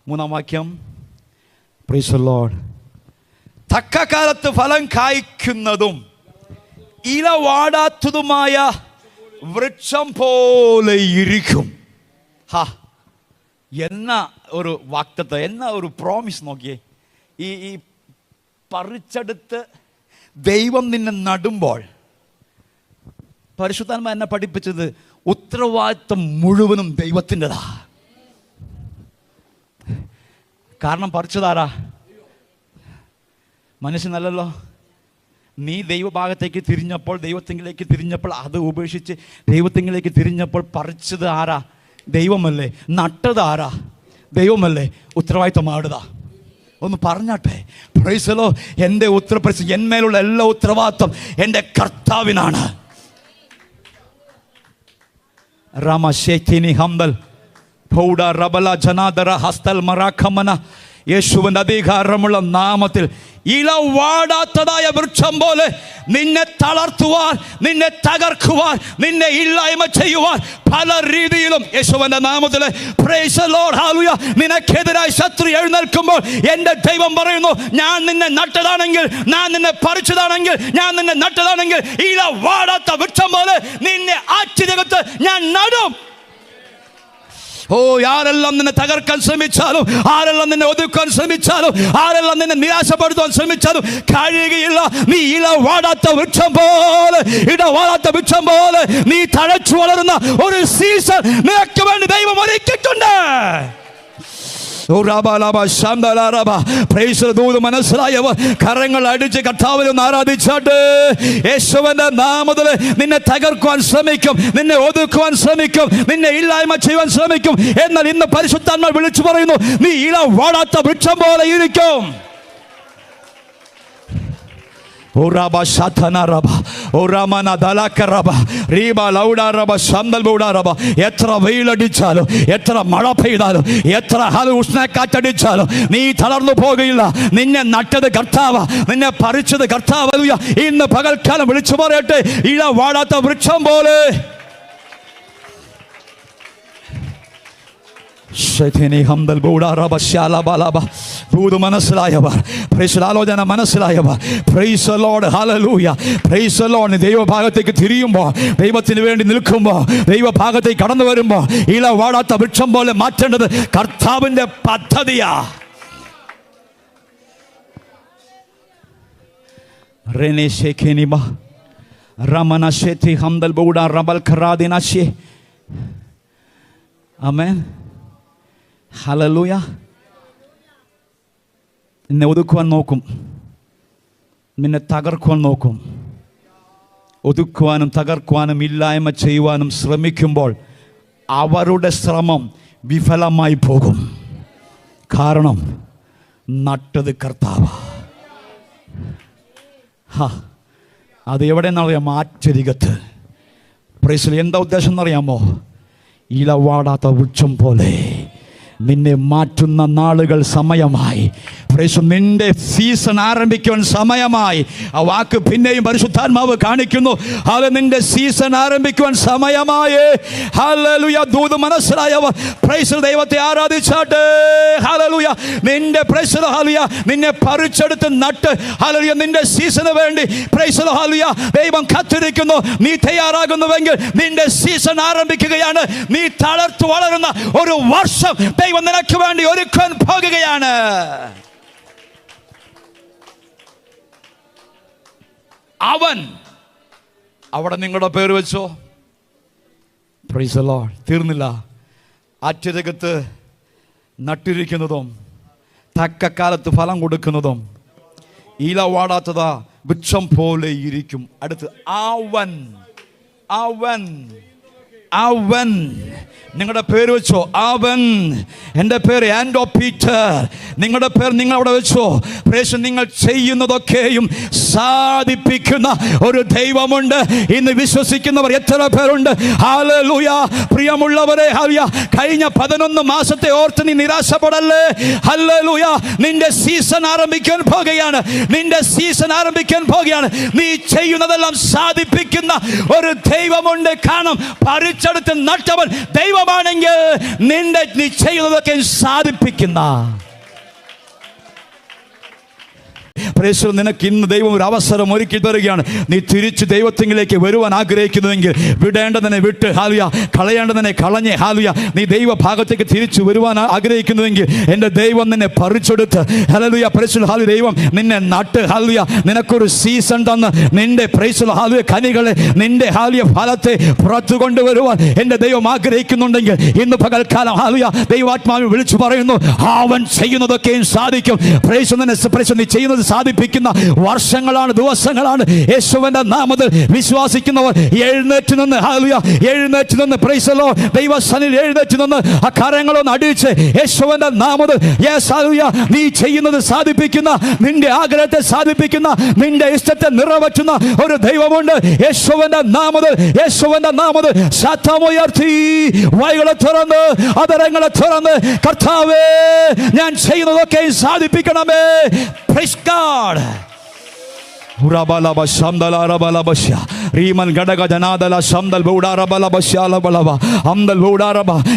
മൂന്നാം വാക്യം, price the Lord. തക്ക കാലത്ത് ഫലം കായ്ക്കുന്നതും ഇല വാടാത്തതുമായ വൃക്ഷം പോലെ ഇരിക്കും. എന്ന ഒരു വാക്തത്വം, എന്ന ഒരു പ്രോമിസ് നോക്കിയേ. ഈ പറിച്ചെടുത്ത് ദൈവം നിന്നെ നടുമ്പോൾ, പരിശുദ്ധാത്മാവ് എന്നെ പഠിപ്പിച്ചത് ഉത്തരവാദിത്വം മുഴുവനും ദൈവത്തിൻ്റെതാ. കാരണം പറിച്ചതാരാ? മനുഷ്യനല്ലല്ലോ. നീ ദൈവഭാഗത്തേക്ക് തിരിഞ്ഞപ്പോൾ, ദൈവത്തിങ്കിലേക്ക് തിരിഞ്ഞപ്പോൾ, അത് ഉപേക്ഷിച്ച് ദൈവത്തിങ്കിലേക്ക് തിരിഞ്ഞപ്പോൾ പറിച്ചത് ആരാ? ദൈവമല്ലേ. നട്ടത് ആരാ? ദൈവമല്ലേ. ഉത്തരവാദിത്വം ആടുതാ. ഒന്ന് പറഞ്ഞാട്ടെ, പ്രൈസ് ദി ലോർഡ്. എൻ്റെ എന്മേലുള്ള എല്ലാ ഉത്തരവാദിത്വം എൻ്റെ കർത്താവിനാണ്. രാമശേഖിനി ഹംദൽ പൗഡ റബല ജനാദര ഹസ്തൽ മറാഖമന. യേശുവിൻ്റെ അധികാരമുള്ള നാമത്തിൽ ഇല വാടാത്തതായ വൃക്ഷം പോലെ നിന്നെ തളർത്തുവാൻ, നിന്നെ തകർക്കുവാൻ, നിന്നെ ഇല്ലായ്മ ചെയ്യുവാൻ പല രീതിയിലും യേശുവിന്റെ നാമത്തിൽ പ്രൈസ് ദി ലോർഡ് ഹല്ലേലൂയ. നിനക്കെതിരായി ശത്രു എഴുന്നേൽക്കുമ്പോൾ എൻ്റെ ദൈവം പറയുന്നു, ഞാൻ നിന്നെ നട്ടതാണെങ്കിൽ, ഞാൻ നിന്നെ പറിച്ചതാണെങ്കിൽ, ഞാൻ നിന്നെ നട്ടതാണെങ്കിൽ ഇല വാടാത്ത വൃക്ഷം പോലെ നിന്നെ ആറ്റിനകത്ത് ഞാൻ നടും. ആരെല്ലാം നിന്നെ തകർക്കാൻ ശ്രമിച്ചാലും, ആരെല്ലാം നിന്നെ ഒതുക്കാൻ ശ്രമിച്ചാലും, ആരെല്ലാം നിന്നെ നിരാശപ്പെടുത്താൻ ശ്രമിച്ചാലും കഴിയുകയില്ല. നീ ഇല വാടാത്ത വൃക്ഷം പോലെ, ഇടവാടാത്ത വൃക്ഷം പോലെ നീ തഴച്ചു വളരുന്ന ഒരു സീസൺ നിനക്ക് വേണ്ടി ദൈവം ഒരുക്കിയിട്ടുണ്ട്. മനസ്സിലായവർ കരങ്ങൾ അടിച്ച് കർത്താവിനെ ഒന്ന് ആരാധിച്ചാട്ട്. യേശുവിന്റെ നാമത്തിൽ നിന്നെ തകർക്കുവാൻ ശ്രമിക്കും, നിന്നെ ഒതുക്കുവാൻ ശ്രമിക്കും, നിന്നെ ഇല്ലായ്മ ചെയ്യുവാൻ ശ്രമിക്കും. എന്നാൽ ഇന്ന് പരിശുദ്ധാത്മാവ് വിളിച്ചു പറയുന്നു, നീ ഇല വാടാത്ത വൃക്ഷം പോലെ ഇരിക്കും. എത്ര വെയിലടിച്ചാലും, എത്ര മഴ പെയ്താലും, എത്ര ഉഷ്ണക്കാറ്റടിച്ചാലും നീ തളർന്നു പോകുകയില്ല. നിന്നെ നട്ടത് കർത്താവ്, നിന്നെ പറിച്ചത് കർത്താവ്. ഇന്ന് പകൽക്കാലം വിളിച്ചു പറയട്ടെ, ഇല വാടാത്ത വൃക്ഷം പോലെ. മനസ്സിലായവർ, ആലോചന മനസ്സിലായവർ, praise the lord hallelujah, praise the lord. ദൈവഭാഗത്തേക്ക് തിരിയുമ്പോൾ, ദൈവത്തിന് വേണ്ടി നിൽക്കുമ്പോൾ, ദൈവഭാഗത്തേക്ക് കടന്നു വരുമ്പോൾ ഇല വാടാത്ത വൃക്ഷം പോലെ മാറ്റേണ്ടത് കർത്താവിന്റെ പദ്ധതിയാ. ആമേൻ, ഹല്ലേലൂയ. നിന്നെ ഒതുക്കുവാൻ നോക്കും, നിന്നെ തകർക്കുവാൻ നോക്കും. ഒതുക്കുവാനും തകർക്കുവാനും ഇല്ലായ്മ ചെയ്യുവാനും ശ്രമിക്കുമ്പോൾ അവരുടെ ശ്രമം വിഫലമായി പോകും. കാരണം നട്ടത് കർത്താവ്. അത് എവിടെയെന്നറിയാം? ആറ്റരികത്ത്. പ്രൈസ്. എന്താ ഉദ്ദേശം എന്നറിയാമോ? ഇല വാടാത്ത വൃക്ഷം പോലെ നിന്നെ മാറ്റുന്ന നാളുകൾ സമയമായി. നിന്റെ സീസൺ ആരംഭിക്കുവാൻ സമയമായി. ആ വാക്ക് പിന്നെയും പരിശുദ്ധാത്മാവ് കാണിക്കുന്നു. അത് നിന്റെ സീസൺ ആരംഭിക്കുവാൻ സമയമായി. ഹല്ലേലൂയ. ദൂത് മനസ്സിലായവർ പ്രൈസ് ദൈവത്തെ ആരാധിച്ചാട്ടെ. ഹല്ലേലൂയ. നിന്റെ പ്രൈസ് ഹല്ലേലൂയ, നിന്നെ പറിച്ചെടുത്ത് നട്ട് ഹല്ലേലൂയ നിന്റെ സീസണ് വേണ്ടി പ്രൈസ് ഹല്ലേലൂയ ദൈവം കാത്തിരിക്കുന്നു. നീ തയ്യാറാകുന്നുവെങ്കിൽ നിന്റെ സീസൺ ആരംഭിക്കുകയാണ്. നീ തളർത്തു വളരുന്ന ഒരു വർഷം ദൈവം നിനക്ക് വേണ്ടി ഒരുക്കാൻ പോകുകയാണ്. അവൻ അവിടെ നിങ്ങളുടെ പേര് വെച്ചോ. Price the Lord. തീർന്നില്ല. ആറ്റരകത്ത് നട്ടിരിക്കുന്നതും തക്ക കാലത്ത് ഫലം കൊടുക്കുന്നതും ഇല വാടാത്തതാ വൃക്ഷം പോലെ ഇരിക്കും. അടുത്ത് അവൻ, അവൻ, അവൻ. നിങ്ങളുടെ പേര് വെച്ചോ. അവൻ. എൻ്റെ പേര് ആൻഡോ പീറ്റർ. നിങ്ങളുടെ പേര് നിങ്ങൾ അവിടെ വെച്ചോ. പ്രേഷൻ നിങ്ങൾ ചെയ്യുന്നതൊക്കെയും സാധിപ്പിക്കുന്ന ഒരു ദൈവമുണ്ട്. ഇന്ന് വിശ്വസിക്കുന്നവർ എത്ര പേരുണ്ട്? ഹല്ലേലൂയ. പ്രിയമുള്ളവരെ, ഹല്ലേലൂയ. കഴിഞ്ഞ 11 മാസത്തെ ഓർത്ത് നീ നിരാശപ്പെടല്ലേ. ഹല്ലേലൂയ. നിന്റെ സീസൺ ആരംഭിക്കാൻ പോകുകയാണ്. നിന്റെ സീസൺ ആരംഭിക്കാൻ പോകുകയാണ്. നീ ചെയ്യുന്നതെല്ലാം സാധിപ്പിക്കുന്ന ഒരു ദൈവമുണ്ട്. കാരണം പറിച്ചെടുത്ത് നട്ടവൻ ദൈവമാണെങ്കിൽ നീ ചെയ്യുന്നതൊക്കെ സാധിപ്പിക്കുന്ന നിനക്ക് ഇന്ന് ദൈവം ഒരു അവസരം ഒരുക്കി തരികയാണ്. നീ തിരിച്ച് ദൈവത്തിലേക്ക് വരുവാൻ ആഗ്രഹിക്കുന്നുവെങ്കിൽ വിടേണ്ടതിനെ വിട്ട് ഹാലുയ, കളയേണ്ടതിനെ കളഞ്ഞ് ഹാലുയ, നീ ദൈവഭാഗത്തേക്ക് തിരിച്ചു വരുവാൻ ആഗ്രഹിക്കുന്നുവെങ്കിൽ എൻ്റെ ദൈവം നിന്നെ പറിച്ചെടുത്ത് ഹല്ലേലൂയ പ്രൈസ് ഹാലു ദൈവം നിന്നെ നട്ട് ഹാലുയ, നിനക്കൊരു സീസൺ തന്ന് നിന്റെ പ്രൈസ് ഹാലുയ കനികളെ നിന്റെ ഹാലുയ ഫലത്തെ പുറത്തു കൊണ്ടുവരുവാൻ എൻ്റെ ദൈവം ആഗ്രഹിക്കുന്നുണ്ടെങ്കിൽ ഇന്ന് പകൽക്കാലം ഹാലുയ ദൈവാത്മാവിൽ വിളിച്ചു പറയുന്നു, അവൻ ചെയ്യുന്നതൊക്കെയും സാധിക്കും. നീ ചെയ്യുന്നത് സാധിപ്പിക്കുന്ന വർഷങ്ങളാണ്, ദിവസങ്ങളാണ്. യേശുവിന്റെ നാമത്തിൽ വിശ്വസിക്കുന്നവർ എഴുന്നേറ്റ് നിന്ന് ഹല്ലേലൂയ, എഴുന്നേറ്റ് നിന്ന് പ്രൈസ് ദി ലോർഡ്, ദൈവസന്നിധിയിൽ എഴുന്നേറ്റ് നിന്ന് ആ കരങ്ങളൊന്ന് അടിച്ച് യേശുവിന്റെ നാമത്തിൽ യെസ് ഹല്ലേലൂയ, നീ ചെയ്യുന്നത് സാധിപ്പിക്കുന്ന, നിന്റെ ആഗ്രഹത്തെ സാധിപ്പിക്കുന്ന, നിന്റെ ഇഷ്ടത്തെ നിറവേറ്റുന്ന ഒരു ദൈവമുണ്ട്. യേശുവിന്റെ നാമത്തിൽ, യേശുവിന്റെ നാമത്തിൽ ശബ്ദമുയർത്തി വായ്കളെ തുറന്ന് അധരങ്ങളെ തുറന്ന് കർത്താവേ ഞാൻ ചെയ്യുന്നതൊക്കെ സാധിപ്പിക്കണമേ. Praise God.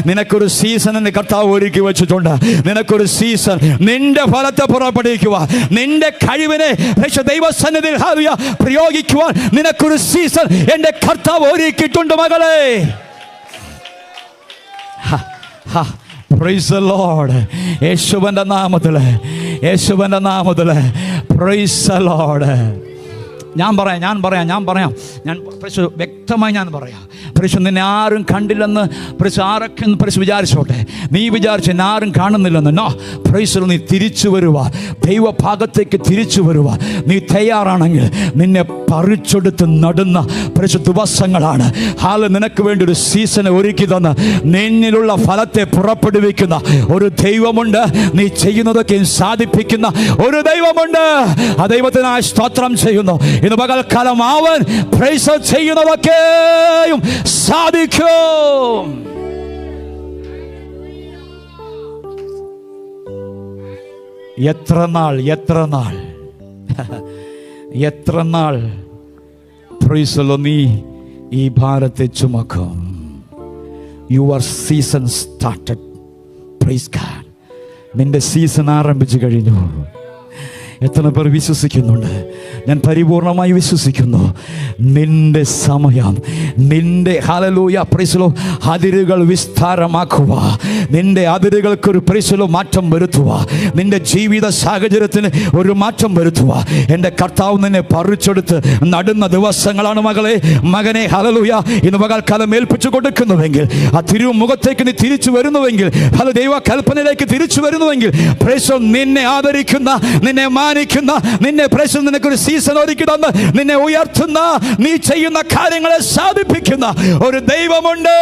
നിനക്കൊരു സീസൺ കർത്താവ് ഒരുക്കി വെച്ചിട്ടുണ്ട്. നിനക്കൊരു സീസൺ നിന്റെ ഫലത്തെ പുറപ്പെടുവിക്കുവാൻ, നിന്റെ കഴിവിനെ ദൈവസന്നിധിയിൽ പ്രയോഗിക്കുവാൻ നിനക്കൊരു സീസൺ എൻ്റെ കർത്താവ് ഒരുക്കിയിട്ടുണ്ട് മകളെ. Praise the Lord. യേശുവിന്റെ നാമത്തില്, യേശുവിന്റെ നാമത്തില് Praise the Lord. ഞാൻ പറയാം വ്യക്തമായി ഞാൻ പറയാം. നിന്നെ ആരും കണ്ടില്ലെന്ന് ആരൊക്കെ വിചാരിച്ചോട്ടെ, നീ വിചാരിച്ച എന്നെ ആരും കാണുന്നില്ലെന്ന്. നോ, നീ തിരിച്ചു വരുവാ, ദൈവഭാഗത്തേക്ക് തിരിച്ചു വരുവാ. നീ തയ്യാറാണെങ്കിൽ നിന്നെ പറിച്ചെടുത്ത് നടുന്ന ദിവസങ്ങളാണ്. നിനക്ക് വേണ്ടി ഒരു സീസൺ ഒരുക്കി തന്ന് നിന്നിലുള്ള ഫലത്തെ പുറപ്പെടുവിക്കുന്ന ഒരു ദൈവമുണ്ട്. നീ ചെയ്യുന്നതൊക്കെ സാധിപ്പിക്കുന്ന ഒരു ദൈവമുണ്ട്. ആ ദൈവത്തിനായി സ്തോത്രം ചെയ്യുന്നു. ഇന്ന് പകൽക്കാലം അവൻ പ്രൈസ് ചെയ്യുന്നതൊക്കെയും സാധിക്കും. എത്ര നാൾ പ്രൈസ് നീ ഈ ഭാരത്തെ ചുമക്കും. Your season started. Praise God. നിന്റെ സീസൺ ആരംഭിച്ചു കഴിഞ്ഞു. എത്ര പേർ വിശ്വസിക്കുന്നുണ്ട്? ഞാൻ പരിപൂർണമായി വിശ്വസിക്കുന്നു. നിന്റെ സമയം, നിന്റെ ഹല്ലേലൂയ പ്രൈസ് ദി ലോർഡ് അതിരുകൾ വിസ്താരമാക്കുക, നിന്റെ അതിരുകൾക്കൊരു പ്രൈസ് ദി ലോർഡ് മാറ്റം വരുത്തുക, നിന്റെ ജീവിത സാഹചര്യത്തിന് ഒരു മാറ്റം വരുത്തുക. എൻ്റെ കർത്താവ് നിന്നെ പറിച്ചെടുത്ത് നടുന്ന ദിവസങ്ങളാണ് മകളെ, മകനെ. ഹല്ലേലൂയ. ഇന്ന് പകൽക്കാലം ഏൽപ്പിച്ചു കൊടുക്കുന്നുവെങ്കിൽ, ആ തിരുമുഖത്തേക്ക് നീ തിരിച്ചു വരുന്നുവെങ്കിൽ, ദൈവ കൽപ്പനയിലേക്ക് തിരിച്ചു വരുന്നുവെങ്കിൽ, പ്രൈസ് നിന്നെ ആദരിക്കുന്ന, നിന്നെ മാനിക്കുന്ന, നിന്നെ പ്രൈസ് നിനക്കൊരു സീസൺ ഒരുക്കി തന്ന് നിന്നെ ഉയർത്തുന്ന, നീ ചെയ്യുന്ന കാര്യങ്ങളെ സാധിപ്പിക്കുന്ന ഒരു ദൈവമുണ്ട്.